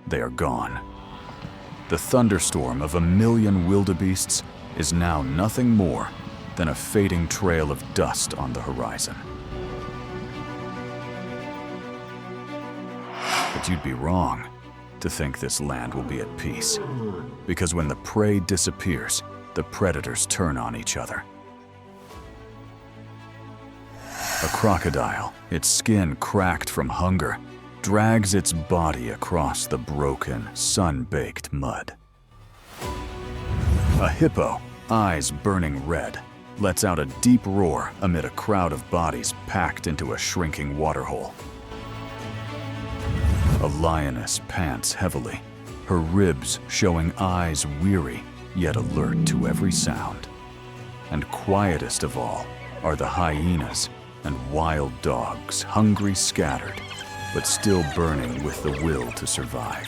they are gone. The thunderstorm of 1,000,000 wildebeests is now nothing more than a fading trail of dust on the horizon. But you'd be wrong to think this land will be at peace, because when the prey disappears, the predators turn on each other. A crocodile, its skin cracked from hunger, drags its body across the broken, sun-baked mud. A hippo, eyes burning red, lets out a deep roar amid a crowd of bodies packed into a shrinking waterhole. A lioness pants heavily, her ribs showing eyes weary yet alert to every sound. And quietest of all are the hyenas and wild dogs, hungry scattered, but still burning with the will to survive.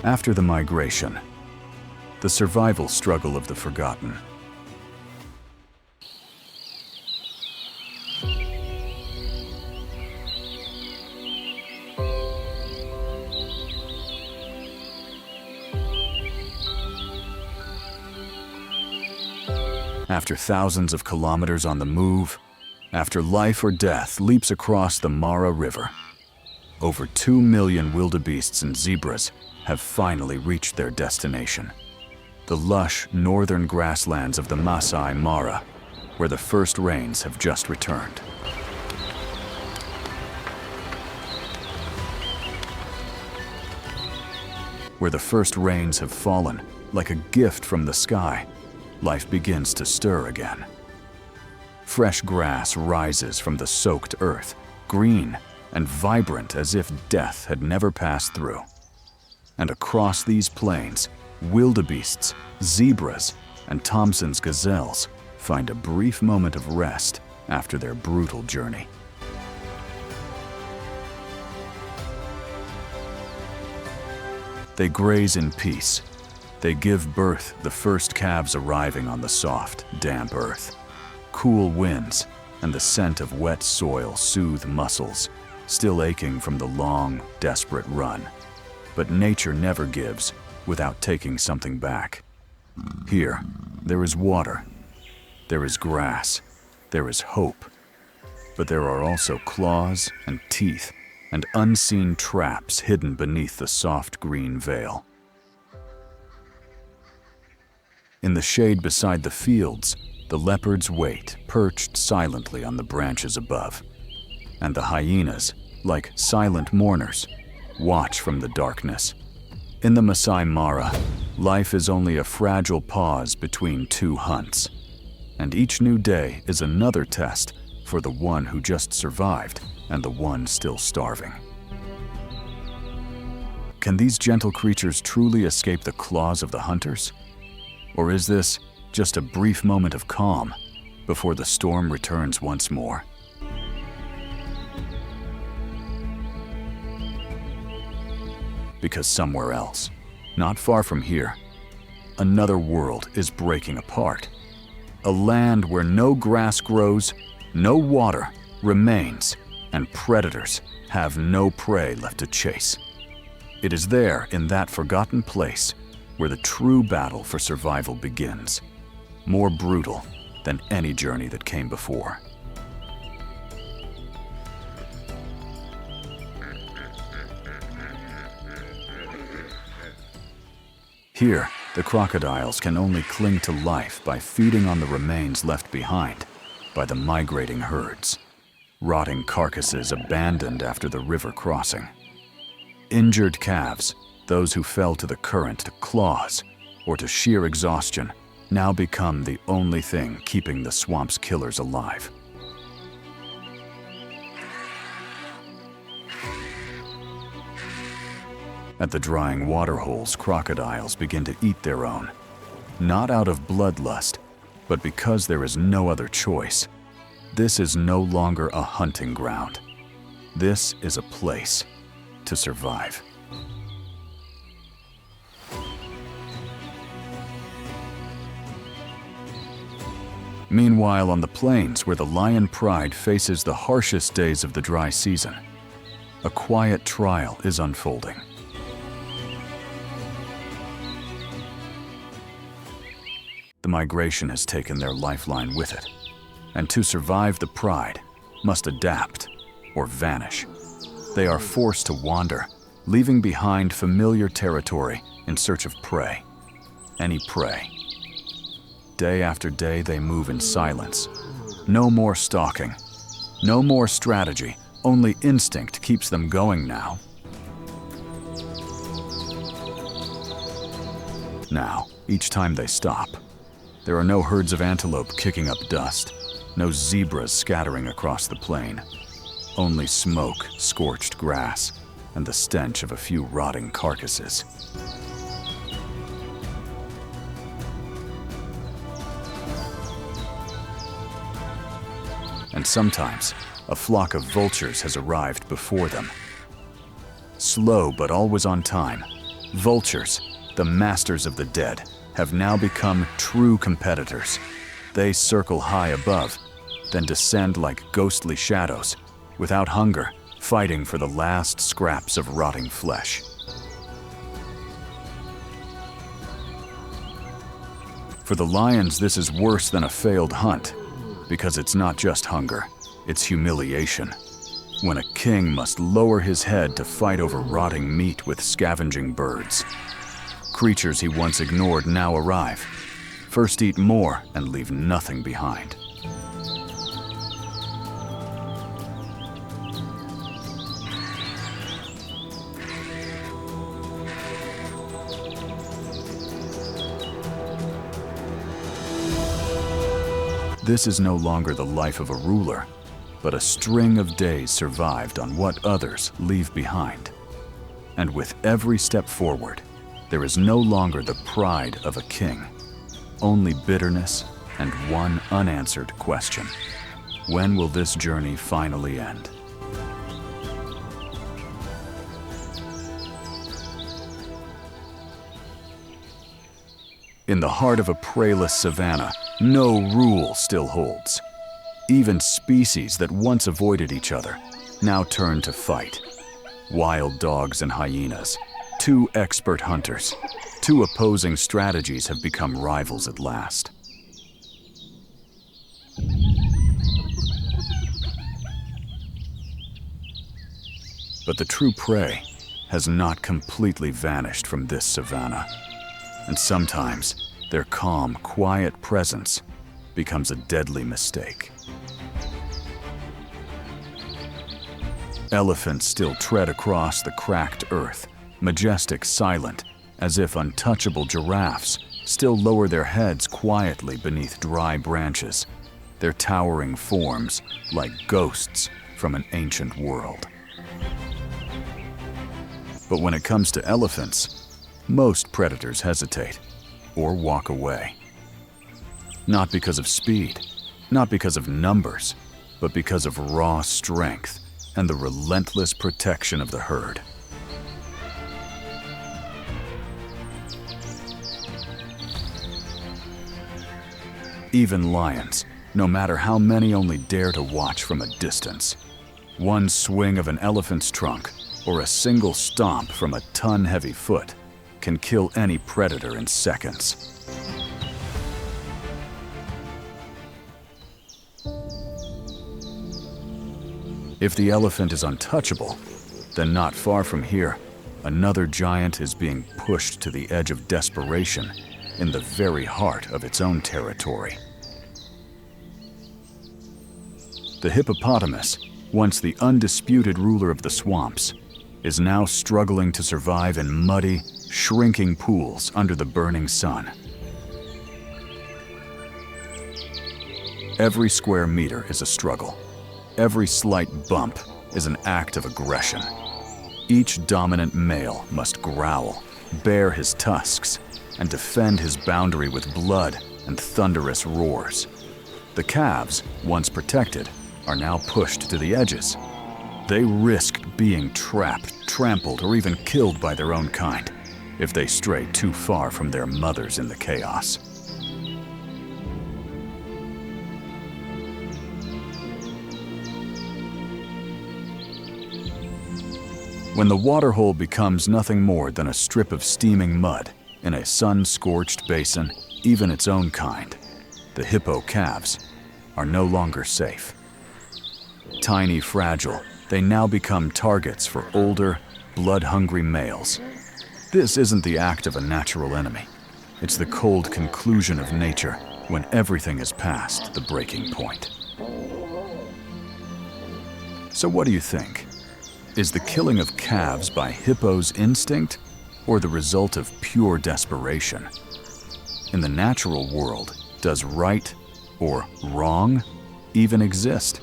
After the migration, the survival struggle of the forgotten. After thousands of kilometers on the move, after life or death leaps across the Mara River, over 2,000,000 wildebeests and zebras have finally reached their destination, the lush northern grasslands of the Masai Mara, where the first rains have just returned. Where the first rains have fallen, like a gift from the sky, life begins to stir again. Fresh grass rises from the soaked earth, green and vibrant as if death had never passed through. And across these plains, wildebeests, zebras, and Thompson's gazelles find a brief moment of rest after their brutal journey. They graze in peace. They give birth, the first calves arriving on the soft, damp earth. Cool winds and the scent of wet soil soothe muscles, still aching from the long, desperate run. But nature never gives without taking something back. Here, there is water, there is grass, there is hope. But there are also claws and teeth and unseen traps hidden beneath the soft green veil. In the shade beside the fields, the leopards wait, perched silently on the branches above. And the hyenas, like silent mourners, watch from the darkness. In the Masai Mara, life is only a fragile pause between two hunts. And each new day is another test for the one who just survived and the one still starving. Can these gentle creatures truly escape the claws of the hunters? Or is this just a brief moment of calm before the storm returns once more? Because somewhere else, not far from here, another world is breaking apart. A land where no grass grows, no water remains, and predators have no prey left to chase. It is there, in that forgotten place, where the true battle for survival begins, more brutal than any journey that came before. Here, the crocodiles can only cling to life by feeding on the remains left behind by the migrating herds, rotting carcasses abandoned after the river crossing. Injured calves, those who fell to the current, to claws, or to sheer exhaustion, now become the only thing keeping the swamp's killers alive. At the drying waterholes, crocodiles begin to eat their own, not out of bloodlust, but because there is no other choice. This is no longer a hunting ground. This is a place to survive. Meanwhile, on the plains where the lion pride faces the harshest days of the dry season, A quiet trial is unfolding. The migration has taken their lifeline with it, and to survive the pride, must adapt or vanish. They are forced to wander, leaving behind familiar territory in search of prey. Any prey. Day after day they move in silence. No more stalking. No more strategy. Only instinct keeps them going now. Now, each time they stop, there are no herds of antelope kicking up dust, no zebras scattering across the plain. Only smoke, scorched grass, and the stench of a few rotting carcasses. And sometimes, a flock of vultures has arrived before them. Slow but always on time, vultures, the masters of the dead, have now become true competitors. They circle high above, then descend like ghostly shadows, without hunger, fighting for the last scraps of rotting flesh. For the lions, this is worse than a failed hunt, because it's not just hunger, it's humiliation. When a king must lower his head to fight over rotting meat with scavenging birds. Creatures he once ignored now arrive. First eat more and leave nothing behind. This is no longer the life of a ruler, but a string of days survived on what others leave behind. And with every step forward, there is no longer the pride of a king, only bitterness and one unanswered question. When will this journey finally end? In the heart of a preyless savannah, no rule still holds. Even species that once avoided each other now turn to fight. Wild dogs and hyenas, two expert hunters, two opposing strategies have become rivals at last. But the true prey has not completely vanished from this savannah. And sometimes, their calm, quiet presence becomes a deadly mistake. Elephants still tread across the cracked earth, majestic, silent, as if untouchable giraffes still lower their heads quietly beneath dry branches, their towering forms like ghosts from an ancient world. But when it comes to elephants, most predators hesitate or walk away. Not because of speed, not because of numbers, but because of raw strength and the relentless protection of the herd. Even lions, no matter how many, only dare to watch from a distance. One swing of an elephant's trunk or a single stomp from a ton-heavy foot can kill any predator in seconds. If the elephant is untouchable, then not far from here, another giant is being pushed to the edge of desperation in the very heart of its own territory. The hippopotamus, once the undisputed ruler of the swamps, is now struggling to survive in muddy, shrinking pools under the burning sun. Every square meter is a struggle. Every slight bump is an act of aggression. Each dominant male must growl, bare his tusks, and defend his boundary with blood and thunderous roars. The calves, once protected, are now pushed to the edges. They risk being trapped, trampled, or even killed by their own kind if they stray too far from their mothers in the chaos. When the waterhole becomes nothing more than a strip of steaming mud in a sun-scorched basin, even its own kind, the hippo calves, are no longer safe. Tiny, fragile, they now become targets for older, blood-hungry males. This isn't the act of a natural enemy. It's the cold conclusion of nature when everything is past the breaking point. So what do you think? Is the killing of calves by hippos instinct or the result of pure desperation? In the natural world, does right or wrong even exist?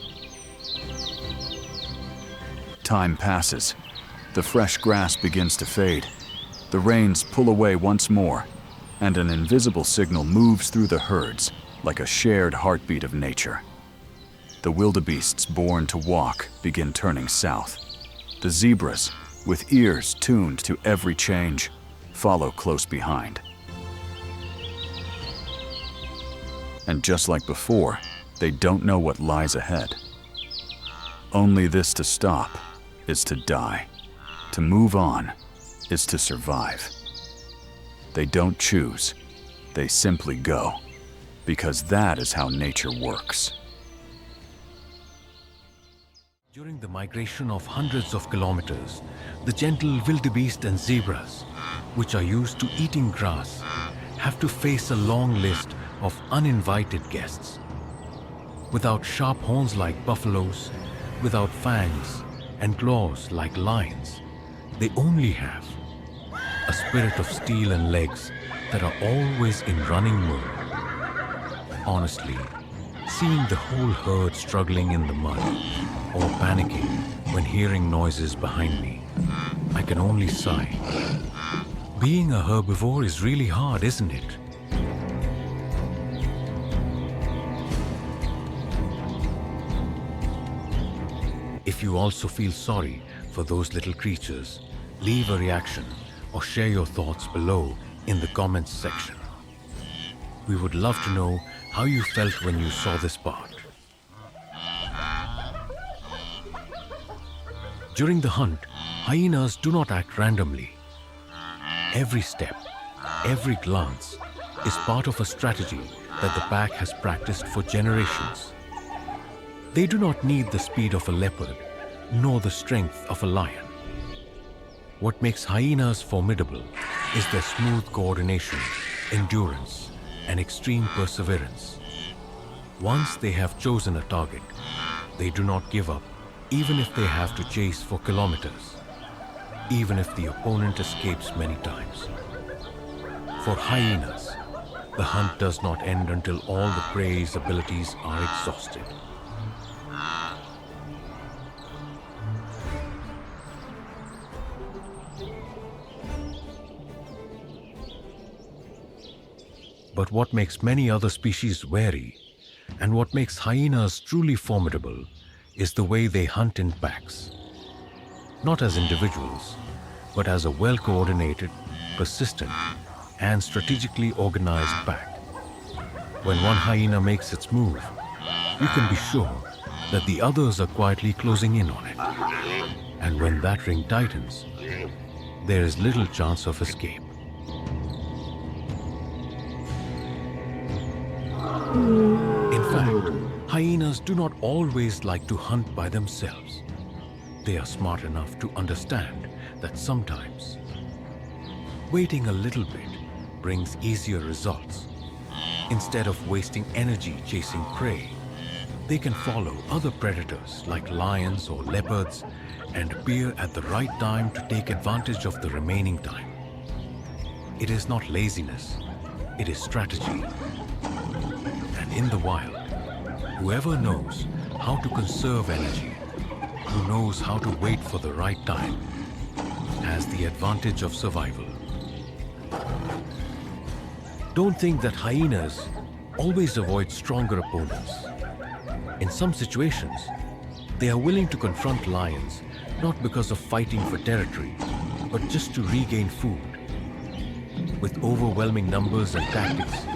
Time passes. The fresh grass begins to fade. The rains pull away once more, and an invisible signal moves through the herds like a shared heartbeat of nature. The wildebeests born to walk begin turning south. The zebras, with ears tuned to every change, follow close behind. And just like before, they don't know what lies ahead. Only this to stop is to die. To move on is to survive. They don't choose, they simply go, because that is how nature works. During the migration of hundreds of kilometers, the gentle wildebeest and zebras, which are used to eating grass, have to face a long list of uninvited guests. Without sharp horns like buffaloes, without fangs and claws like lions, they only have a spirit of steel and legs that are always in running mode. Honestly, seeing the whole herd struggling in the mud or panicking when hearing noises behind me, I can only sigh. Being a herbivore is really hard, isn't it? If you also feel sorry for those little creatures, leave a reaction or share your thoughts below in the comments section. We would love to know how you felt when you saw this part. During the hunt, hyenas do not act randomly. Every step, every glance is part of a strategy that the pack has practiced for generations. They do not need the speed of a leopard, nor the strength of a lion. What makes hyenas formidable is their smooth coordination, endurance, and extreme perseverance. Once they have chosen a target, they do not give up, even if they have to chase for kilometers, even if the opponent escapes many times. For hyenas, the hunt does not end until all the prey's abilities are exhausted. But what makes many other species wary, and what makes hyenas truly formidable, is the way they hunt in packs. Not as individuals, but as a well-coordinated, persistent, and strategically organized pack. When one hyena makes its move, you can be sure that the others are quietly closing in on it. And when that ring tightens, there is little chance of escape. In fact, hyenas do not always like to hunt by themselves. They are smart enough to understand that sometimes waiting a little bit brings easier results. Instead of wasting energy chasing prey, they can follow other predators like lions or leopards and appear at the right time to take advantage of the remaining time. It is not laziness, it is strategy. And in the wild, whoever knows how to conserve energy, who knows how to wait for the right time, has the advantage of survival. Don't think that hyenas always avoid stronger opponents. In some situations, they are willing to confront lions not because of fighting for territory, but just to regain food. With overwhelming numbers and tactics,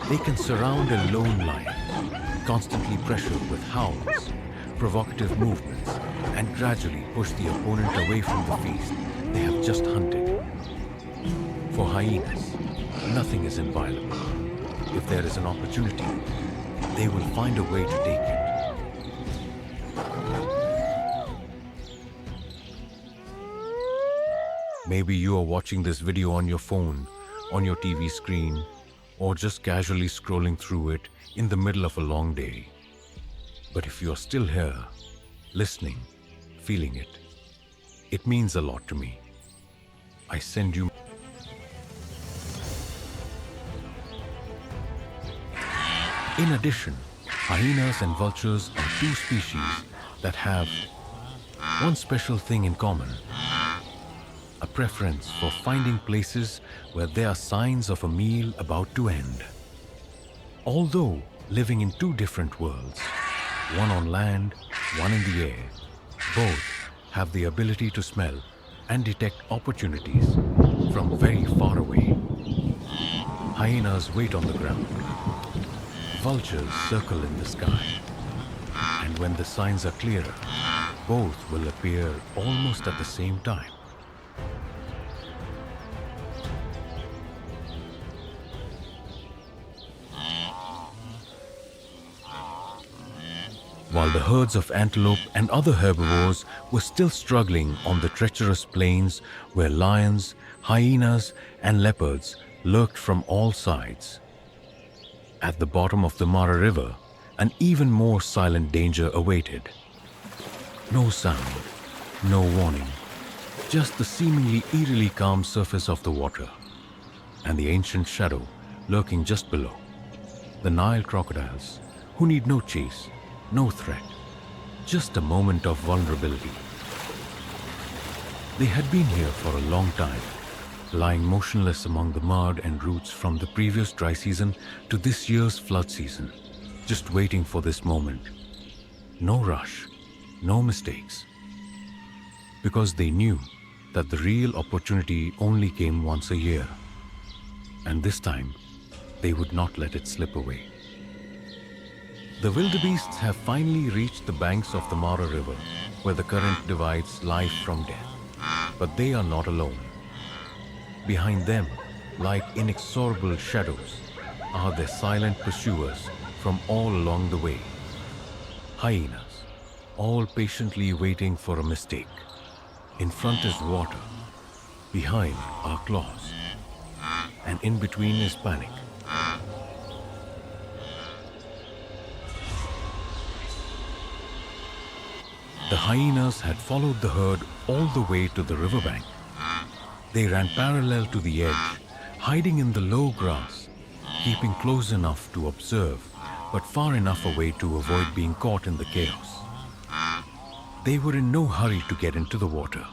they can surround a lone lion, constantly pressured with howls, provocative movements, and gradually push the opponent away from the feast they have just hunted. For hyenas, nothing is inviolable. If there is an opportunity, they will find a way to take it. Maybe you are watching this video on your phone, on your TV screen, or just casually scrolling through it in the middle of a long day. But if you are still here, listening, feeling it, it means a lot to me. I send you. In addition, hyenas and vultures are two species that have one special thing in common: a preference for finding places where there are signs of a meal about to end. Although living in two different worlds, one on land, one in the air, both have the ability to smell and detect opportunities from very far away. Hyenas wait on the ground. Vultures circle in the sky. And when the signs are clearer, both will appear almost at the same time. While the herds of antelope and other herbivores were still struggling on the treacherous plains where lions, hyenas, and leopards lurked from all sides. At the bottom of the Mara River, an even more silent danger awaited. No sound, no warning, just the seemingly eerily calm surface of the water, and the ancient shadow lurking just below. The Nile crocodiles, who need no chase, no threat, just a moment of vulnerability. They had been here for a long time, lying motionless among the mud and roots from the previous dry season to this year's flood season, just waiting for this moment. No rush, no mistakes. Because they knew that the real opportunity only came once a year. And this time, they would not let it slip away. The wildebeests have finally reached the banks of the Mara River, where the current divides life from death. But they are not alone. Behind them, like inexorable shadows, are their silent pursuers from all along the way. Hyenas, all patiently waiting for a mistake. In front is water, behind are claws, and in between is panic. The hyenas had followed the herd all the way to the riverbank. They ran parallel to the edge, hiding in the low grass, keeping close enough to observe, but far enough away to avoid being caught in the chaos. They were in no hurry to get into the water.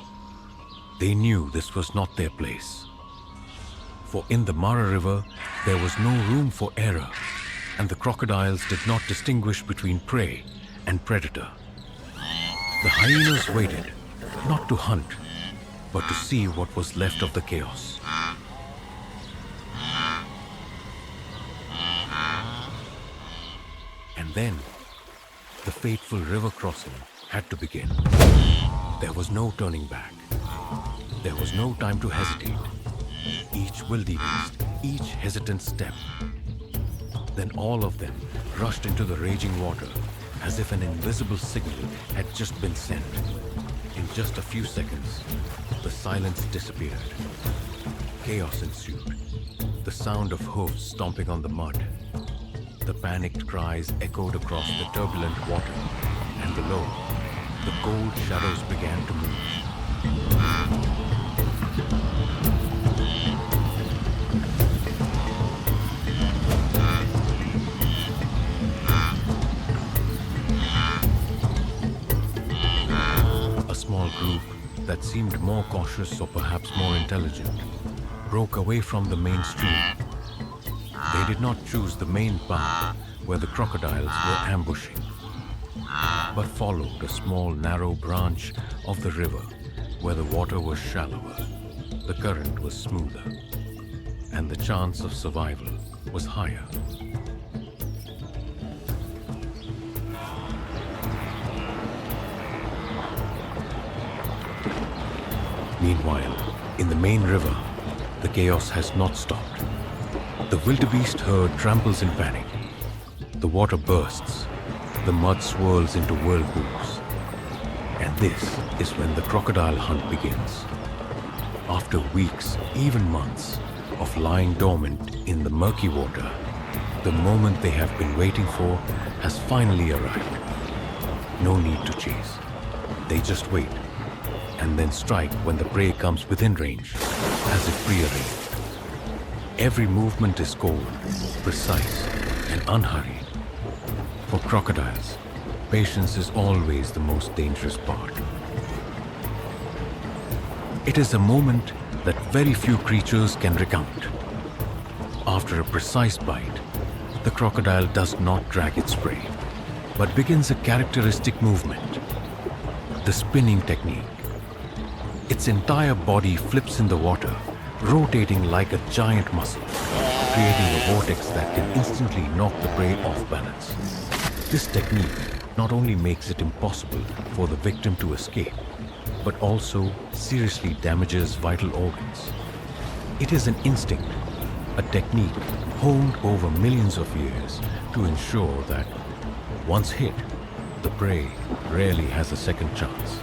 They knew this was not their place. For in the Mara River, there was no room for error, and the crocodiles did not distinguish between prey and predator. The hyenas waited, not to hunt, but to see what was left of the chaos. And then, the fateful river crossing had to begin. There was no turning back. There was no time to hesitate. Each wildebeest, each hesitant step. Then all of them rushed into the raging water, as if an invisible signal had just been sent. In just a few seconds, the silence disappeared. Chaos ensued. The sound of hooves stomping on the mud. The panicked cries echoed across the turbulent water, and below, the cold shadows began to move. A small group that seemed more cautious or perhaps more intelligent broke away from the main stream. They did not choose the main path where the crocodiles were ambushing, but followed a small narrow branch of the river where the water was shallower, the current was smoother, and the chance of survival was higher. Meanwhile, in the main river, the chaos has not stopped. The wildebeest herd tramples in panic. The water bursts. The mud swirls into whirlpools. And this is when the crocodile hunt begins. After weeks, even months, of lying dormant in the murky water, the moment they have been waiting for has finally arrived. No need to chase. They just wait, and then strike when the prey comes within range, as if prearranged. Every movement is cold, precise, and unhurried. For crocodiles, patience is always the most dangerous part. It is a moment that very few creatures can recount. After a precise bite, the crocodile does not drag its prey, but begins a characteristic movement, the spinning technique. Its entire body flips in the water, rotating like a giant muscle, creating a vortex that can instantly knock the prey off balance. This technique not only makes it impossible for the victim to escape, but also seriously damages vital organs. It is an instinct, a technique honed over millions of years to ensure that, once hit, the prey rarely has a second chance.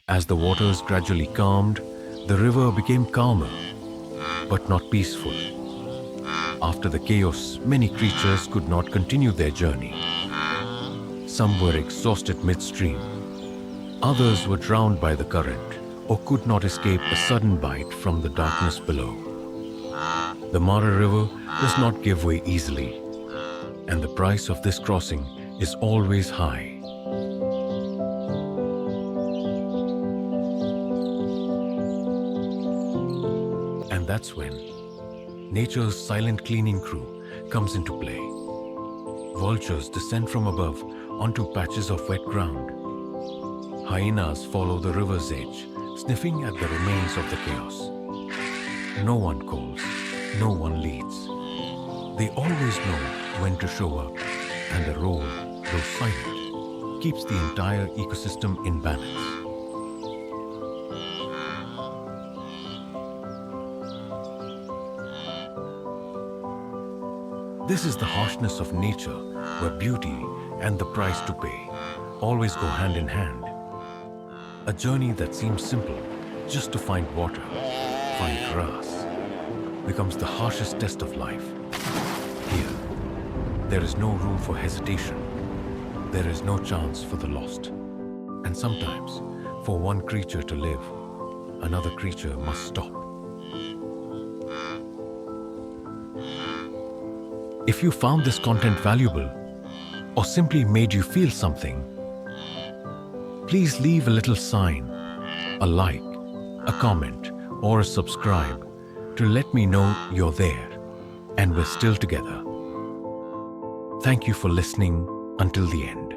As the waters gradually calmed, the river became calmer, but not peaceful. After the chaos, many creatures could not continue their journey. Some were exhausted midstream. Others were drowned by the current or could not escape a sudden bite from the darkness below. The Mara River does not give way easily, and the price of this crossing is always high. And that's when nature's silent cleaning crew comes into play. Vultures descend from above onto patches of wet ground. Hyenas follow the river's edge, sniffing at the remains of the chaos. No one calls, no one leads. They always know when to show up, and a roar, though silent, keeps the entire ecosystem in balance. This is the harshness of nature, where beauty and the price to pay always go hand in hand. A journey that seems simple, just to find water, find grass, becomes the harshest test of life. Here, there is no room for hesitation. There is no chance for the lost. And sometimes, for one creature to live, another creature must stop. If you found this content valuable, or simply made you feel something, please leave a little sign, a like, a comment, or a subscribe to let me know you're there and we're still together. Thank you for listening until the end.